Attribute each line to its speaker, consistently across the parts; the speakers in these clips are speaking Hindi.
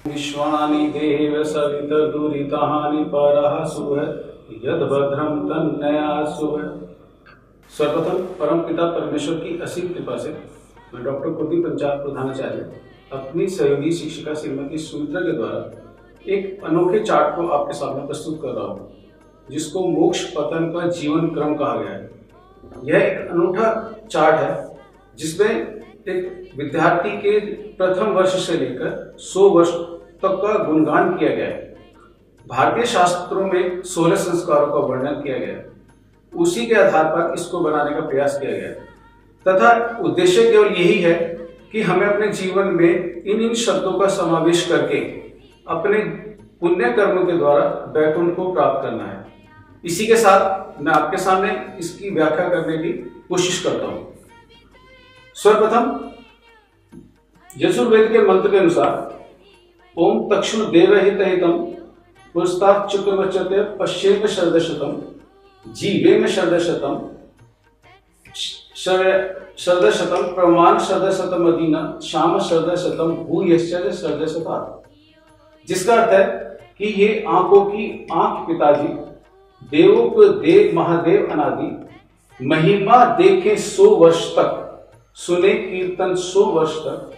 Speaker 1: विश्वानि देव सवितर्दुरितानि परः सुः यद भद्रम तन्नयासुः। सर्वप्रथम परम पिता परमेश्वर की असीम कृपा से मैं डॉक्टर कुलदीप पंचायत प्रधानाचार्य अपनी सहयोगी शिक्षिका श्रीमती सुमित्रा के द्वारा एक अनोखे चार्ट को आपके सामने प्रस्तुत कर रहा हूँ, जिसको मोक्ष पतन का जीवन क्रम कहा गया है। यह एक अनूठा चार्ट है जिसमें एक विद्यार्थी के प्रथम वर्ष से लेकर 100 वर्ष तक का गुणगान किया गया है। भारतीय शास्त्रों में 16 संस्कारों का वर्णन किया गया है। उसी के आधार पर इसको बनाने का प्रयास किया गया है तथा उद्देश्य केवल यही है कि हमें अपने जीवन में इन शब्दों का समावेश करके अपने पुण्य कर्मों के द्वारा वैकुंठ को प्राप्त करना है। इसी के साथ मैं आपके सामने इसकी व्याख्या करने की कोशिश करता हूं। सर्वप्रथम यजुर्वेद के मंत्र के अनुसार ओम तक्षु देवहितहितम पुरस्तात् चुक्रवचते पश्येम शरदशतम जीवेम शरदशतम शरदशतम प्रमाण शरदशतम अधीना श्याम शरदशतम भूयश्च शरदशतात्। जिसका अर्थ है कि ये आंखों की आंख पिताजी, देवों को देव महादेव अनादि, महिमा देखे 100 वर्ष तक, सुने कीर्तन 100 वर्ष तक,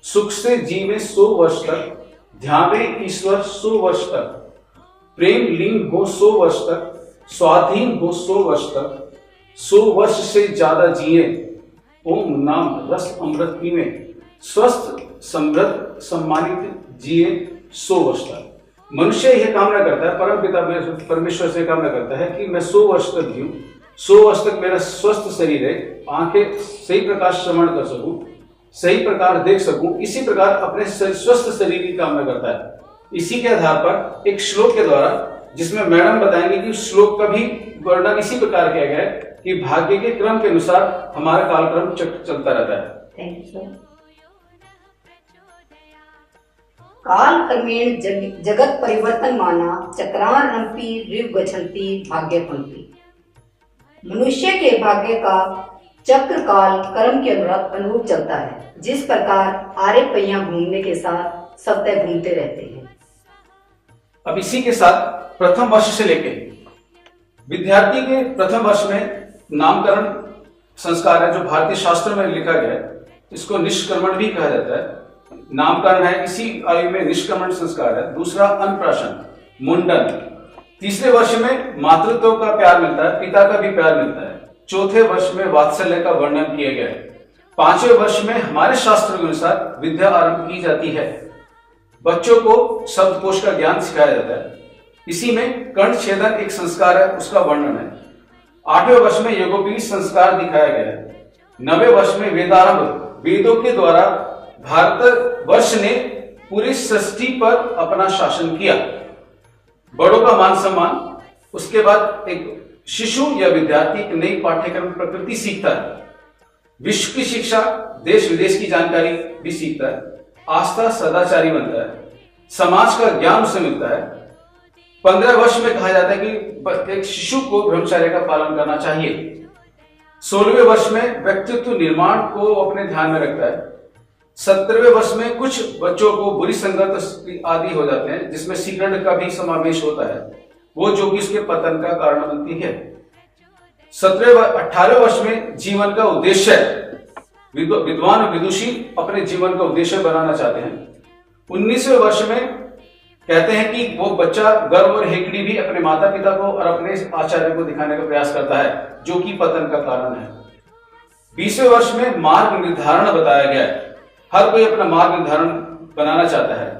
Speaker 1: सुख से जीवे 100 वर्ष तक, ध्यावे ईश्वर 100 वर्ष तक, प्रेम लीन हो 100 वर्ष तक, स्वाधीन हो 100 वर्ष तक, 100 वर्ष से ज्यादा जिए, ओम नाम रस अमृत पीवे, स्वस्थ समृद्ध सम्मानित जिए 100 वर्ष तक। मनुष्य यह कामना करता है, परम पिता परमेश्वर से कामना करता है कि मैं 100 वर्ष तक जीऊं, 100 वर्ष तक मेरा स्वस्थ शरीर है, आंखें सही प्रकार श्रवण कर सकूं, सही प्रकार देख सकूं। इसी प्रकार अपने स्वस्थ शरीर की कामना करता है। इसी के आधार पर एक श्लोक के द्वारा, जिसमें मैडम बताएंगे कि श्लोक का भी वर्णन इसी प्रकार किया गया है कि भाग्य के क्रम के अनुसार हमारा कालक्रम चलता रहता है।
Speaker 2: Thank you sir. काल क्रमेण जगत परिवर्तन माना चक्रानंपि ऋव गच्छन्ति भाग्य पंक्ति। मनुष्य के भाग्य का चक्र काल कर्म के अनुरूप चलता है। जिस प्रकार आरे पहिया घूमने के साथ सतह घूमते रहते हैं।
Speaker 1: अब इसी के साथ प्रथम वर्ष से लेके विद्यार्थी के प्रथम वर्ष में नामकरण संस्कार है, जो भारतीय शास्त्र में लिखा गया है। इसको निष्क्रमण भी कहा जाता है। नामकरण है, इसी आयु में निष्क्रमण संस्कार है। दूसरा अन्नप्राशन, मुंडन। तीसरे वर्ष में मातृत्व का प्यार मिलता है, पिता का भी प्यार मिलता है। चौथे वर्ष में वात्सल्य का वर्णन किया गया है। 5वें वर्ष में हमारे शास्त्र के अनुसार विद्या आरंभ की जाती है। बच्चों को शब्दकोश का ज्ञान सिखाया जाता है। इसी में कर्ण छेदन एक संस्कार है, उसका वर्णन है। 8वें वर्ष में योगोपीठ संस्कार दिखाया गया है। 9वें वर्ष में वेदारंभ, वेदों के द्वारा भारत वर्ष ने पूरी सृष्टि पर अपना शासन किया। बड़ों का मान सम्मान। उसके बाद एक शिशु या विद्यार्थी एक नई पाठ्यक्रम प्रकृति सीखता है। विश्व की शिक्षा, देश विदेश की जानकारी भी सीखता है। आस्था सदाचारी बनता है। समाज का ज्ञान उसे मिलता है। 15 वर्ष में कहा जाता है कि एक शिशु को ब्रह्मचर्य का पालन करना चाहिए। 16वें वर्ष में व्यक्तित्व निर्माण को अपने ध्यान में रखता है। 17वें वर्ष में कुछ बच्चों को बुरी संगत आदि हो जाते हैं, जिसमें सिगरेट का भी समावेश होता है, वो जो कि उसके पतन का कारण बनती है। 18वें वर्ष में जीवन का उद्देश्य, विद्वान और विदुषी अपने जीवन का उद्देश्य बनाना चाहते हैं। 19वें वर्ष में कहते हैं कि वो बच्चा गर्व और हेकड़ी भी अपने माता पिता को और अपने आचार्य को दिखाने का प्रयास करता है, जो कि पतन का कारण है। 20वें वर्ष में मार्ग निर्धारण बताया गया है। हर कोई अपना मार्ग निर्धारण बनाना चाहता है।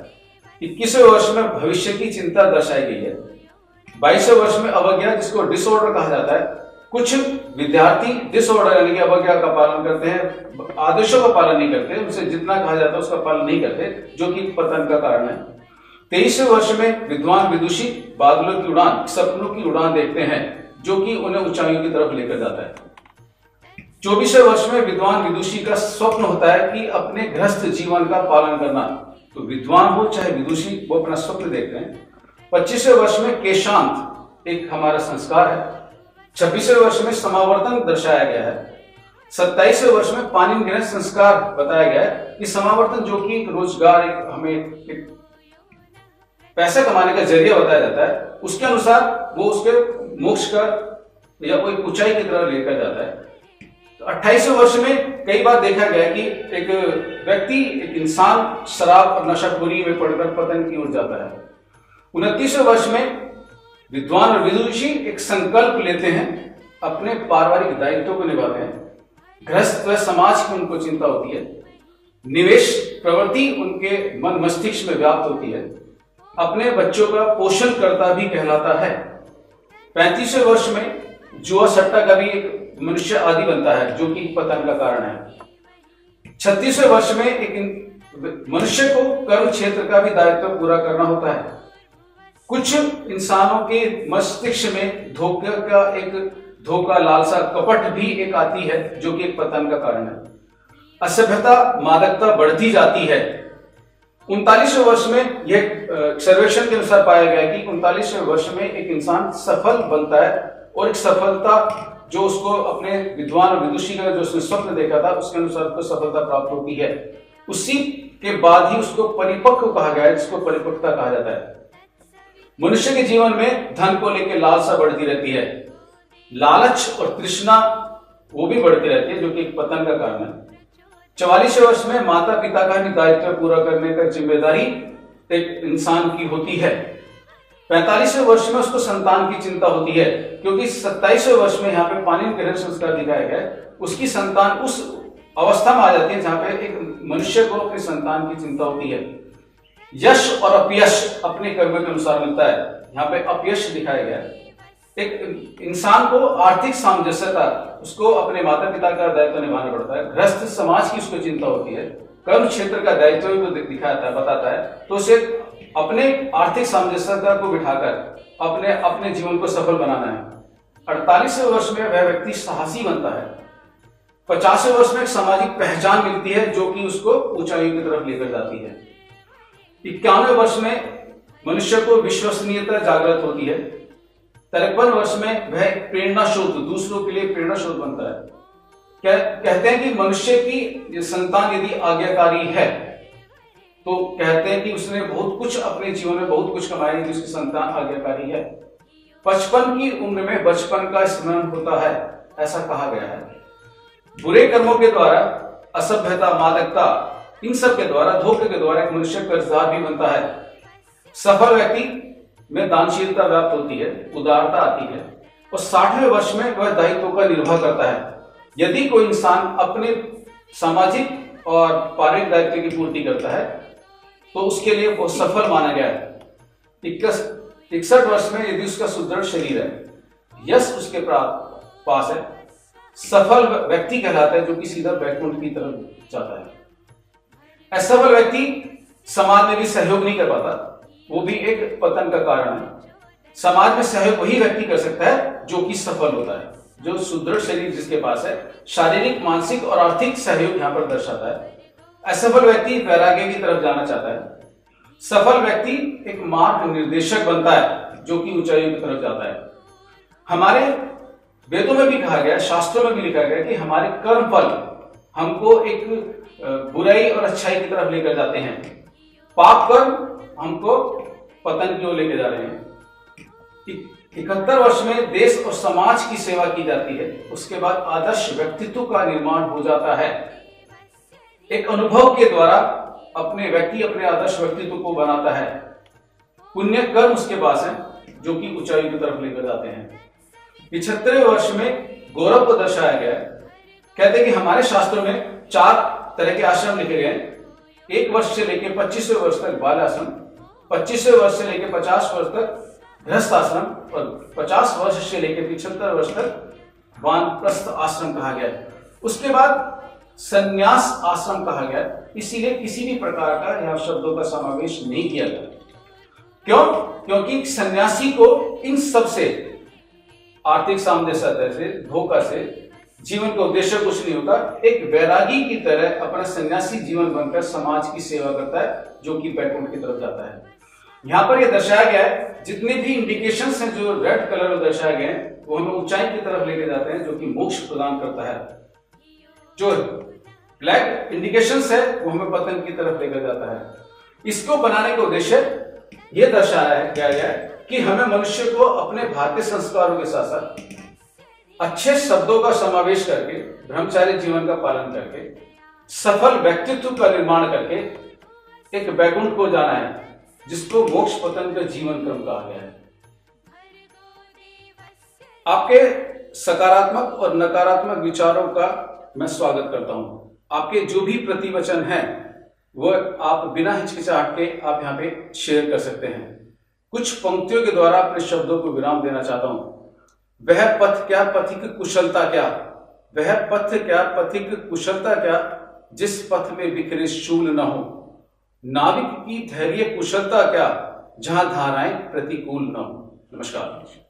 Speaker 1: 21वें वर्ष में भविष्य की चिंता दर्शाई गई है। 22वें वर्ष में अवज्ञा, जिसको डिसऑर्डर कहा जाता है। कुछ विद्यार्थी डिसऑर्डर यानी कि अवज्ञा का पालन करते हैं, आदेशों का पालन नहीं करते, उनसे जितना कहा जाता है उसका पालन नहीं करते, जो कि पतन का कारण है। 23वें वर्ष में विद्वान विदुषी बादलों की उड़ान, सपनों की उड़ान देखते हैं, जो कि उन्हें ऊंचाइयों की तरफ लेकर जाता है। 24वें वर्ष में विद्वान विदुषी का स्वप्न होता है कि अपने गृहस्थ जीवन का पालन करना। तो विद्वान हो चाहे विदुषी, वो अपना स्वप्न देखते हैं। 25वें वर्ष में केशांत एक हमारा संस्कार है। 26वें वर्ष में समावर्तन दर्शाया गया है। 27वें वर्ष में पानी ग्रहण संस्कार बताया गया है कि समावर्तन जो कि रोजगार हमें पैसे कमाने का जरिया बताया जाता है, उसके अनुसार वो उसके मोक्ष का या कोई ऊंचाई की तरफ लेकर जाता है। तो 28वें वर्ष में कई बार देखा गया कि एक व्यक्ति, एक इंसान शराब और नशाखोरी में पड़कर पतन की ओर जाता है। 29वें वर्ष में विद्वान और विदुषी एक संकल्प लेते हैं, अपने पारिवारिक दायित्वों को निभाते हैं, गृहस्थ व समाज की उनको चिंता होती है, निवेश प्रवृत्ति उनके मन मस्तिष्क में व्याप्त होती है, अपने बच्चों का पोषण करता भी कहलाता है। 35वें वर्ष में जुआ सट्टा का भी एक मनुष्य आदि बनता है, जो कि पतन का कारण है। 36वें वर्ष में एक मनुष्य को कर्म क्षेत्र का भी दायित्व पूरा करना होता है। कुछ इंसानों के मस्तिष्क में धोखा, लालसा, कपट भी एक आती है, जो कि एक पतन का कारण है। असभ्यता, मादकता बढ़ती जाती है। 39वें वर्ष में यह सर्वेक्षण के अनुसार पाया गया कि 39वें वर्ष में एक इंसान सफल बनता है, और एक सफलता जो उसको अपने विद्वान और विदुषी का जो उसने स्वप्न देखा था उसके अनुसार उसको सफलता प्राप्त होती है। उसी के बाद ही उसको परिपक्व कहा गया है, जिसको परिपक्वता कहा जाता है। मनुष्य के जीवन में धन को लेकर लालसा बढ़ती रहती है, लालच और तृष्णा वो भी बढ़ती रहती है, जो कि एक पतन का कारण है। 44वें वर्ष में माता पिता का भी दायित्व पूरा करने का जिम्मेदारी एक इंसान की होती है। 45वें वर्ष में उसको संतान की चिंता होती है, क्योंकि 27वें वर्ष में यहाँ पे पाणिनि ग्रहण संस्कार दिखाया गया है। उसकी संतान उस अवस्था में आ जाती है जहां पे एक मनुष्य को अपनी संतान की चिंता होती है। यश और अपयश अपने कर्म के अनुसार मिलता है, यहाँ पे अपयश दिखाया गया है। एक इंसान को आर्थिक सामंजस्यता, उसको अपने माता पिता का दायित्व निभाना पड़ता है, गृहस्थ समाज की उसको चिंता होती है, कर्म क्षेत्र का दायित्व भी दिखाता है, बताता है। तो उसे अपने आर्थिक सामंजस्यता को बिठाकर अपने जीवन को सफल बनाना है। 48वें वर्ष में वह व्यक्ति साहसी बनता है। 50वें वर्ष में एक सामाजिक पहचान मिलती है, जो कि उसको ऊंचाई की तरफ लेकर जाती है। 51वें वर्ष में मनुष्य को विश्वसनीयता जागृत होती है। 53 वर्ष में वह प्रेरणा स्रोत, दूसरों के लिए प्रेरणा स्रोत बनता है। कहते हैं कि मनुष्य की संतान यदि आज्ञाकारी है, तो कहते हैं कि उसने बहुत कुछ अपने जीवन में बहुत कुछ कमाया यदि उसकी संतान आज्ञाकारी है। 55 की उम्र में बचपन का स्मरण होता है, ऐसा कहा गया है। बुरे कर्मों के द्वारा, असभ्यता, मादकता, इन सब के द्वारा, धोखे के द्वारा एक मनुष्य कर्जदार भी बनता है। सफल व्यक्ति में दानशीलता व्याप्त होती है, उदारता आती है, और 60वें वर्ष में वह दायित्वों का निर्वाह करता है। यदि कोई इंसान अपने सामाजिक और पारिवारिक दायित्व की पूर्ति करता है, तो उसके लिए वो सफल माना गया है। 61 वर्ष में यदि उसका सुदृढ़ शरीर है, यश उसके पास है, सफल व्यक्ति कहलाता है, जो कि सीधा बैकुंठ की तरफ जाता है। असफल व्यक्ति समाज में भी सहयोग नहीं कर पाता, वो भी एक पतन का कारण है। समाज में सहयोग वही व्यक्ति कर सकता है जो कि सफल होता है, जो सुदृढ़ शरीर जिसके पास है। शारीरिक, मानसिक और आर्थिक सहयोग यहां पर दर्शाता है। असफल व्यक्ति वैराग्य की तरफ जाना चाहता है। सफल व्यक्ति एक मार्ग निर्देशक बनता है, जो कि ऊंचाइयों की तरफ जाता है। हमारे वेदों में भी कहा गया, शास्त्रों में भी लिखा गया कि हमारे कर्म फल हमको एक बुराई और अच्छाई की तरफ लेकर जाते हैं। पाप कर्म हमको पतन की ओर लेकर जा रहे हैं। 71 वर्ष में देश और समाज की सेवा की जाती है। उसके बाद आदर्श व्यक्तित्व का निर्माण हो जाता है। एक अनुभव के द्वारा व्यक्ति अपने आदर्श व्यक्तित्व को बनाता है। पुण्य कर्म उसके पास है, जो कि ऊंचाई की तरफ लेकर जाते हैं। 75वें वर्ष में गौरव को दर्शाया गया है। कहते हैं कि हमारे शास्त्रों में 4 तरह के आश्रम लिखे गए हैं। 1 वर्ष से लेकर 25वें वर्ष तक बाल आश्रम, 25वें वर्ष से लेकर 50 वर्ष तक गृहस्थ आश्रम, और 50 वर्ष से लेकर 75 वर्ष तक वानप्रस्थ आश्रम कहा गया है। उसके बाद संन्यास आश्रम कहा गया, इसीलिए किसी भी प्रकार का यह शब्दों का समावेश नहीं किया गया। क्यों? क्योंकि सन्यासी को इन सब से, आर्थिक सामंजस्य से, धोखा से, जीवन का उद्देश्य कुछ नहीं होता। एक वैरागी की तरह अपना सन्यासी जीवन बनकर समाज की सेवा करता है, जो कि बैकुंठ की तरफ जाता है। यहां पर यह दर्शाया गया है, जितने भी इंडिकेशंस हैं जो रेड कलर में दर्शाए गए हैं, वो हमें ऊंचाई की तरफ लेके जाते हैं, जो कि मोक्ष प्रदान करता है। जो ब्लैक इंडिकेशंस है वो हमें पतन की तरफ लेकर जाता है। इसको बनाने का उद्देश्य यह दर्शाया गया है कि हमें मनुष्य को अपने भारतीय संस्कारों के साथ साथ अच्छे शब्दों का समावेश करके ब्रह्मचारी जीवन का पालन करके सफल व्यक्तित्व का निर्माण करके एक वैकुंठ को जाना है, जिसको मोक्ष पतन का जीवन क्रम कहा गया है। आपके सकारात्मक और नकारात्मक विचारों का मैं स्वागत करता हूं। आपके जो भी प्रतिवचन हैं वो आप बिना हिचकिचाहट के आप यहाँ पे शेयर कर सकते हैं। कुछ पंक्तियों के द्वारा अपने शब्दों को विराम देना चाहता हूं। वह पथ क्या पथिक कुशलता क्या, वह पथ क्या पथिक कुशलता क्या, जिस पथ में बिखरे शूल न हो। नाविक की धैर्य कुशलता क्या, जहां धाराएं प्रतिकूल न हो। नमस्कार।